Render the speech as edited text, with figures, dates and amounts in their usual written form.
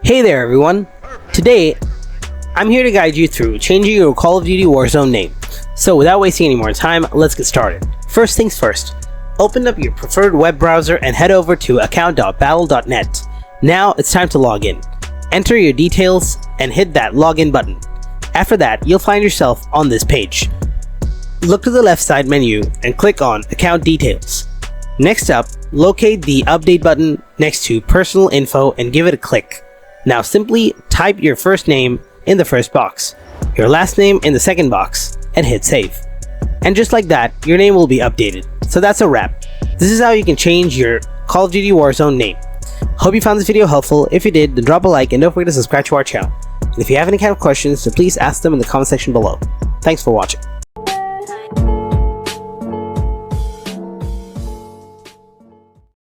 Hey there everyone! Today, I'm here to guide you through changing your Call of Duty Warzone name. So without wasting any more time, let's get started. First things first, open up your preferred web browser and head over to account.battle.net. Now it's time to log in. Enter your details and hit that login button. After that, you'll find yourself on this page. Look to the left side menu and click on Account Details. Next up, locate the update button next to Personal Info and give it a click. Now simply type your first name in the first box, your last name in the second box, and hit save. And just like that, your name will be updated. So that's a wrap. This is how you can change your Call of Duty Warzone name. Hope you found this video helpful. If you did, then drop a like and don't forget to subscribe to our channel. And if you have any kind of questions, then please ask them in the comment section below. Thanks for watching.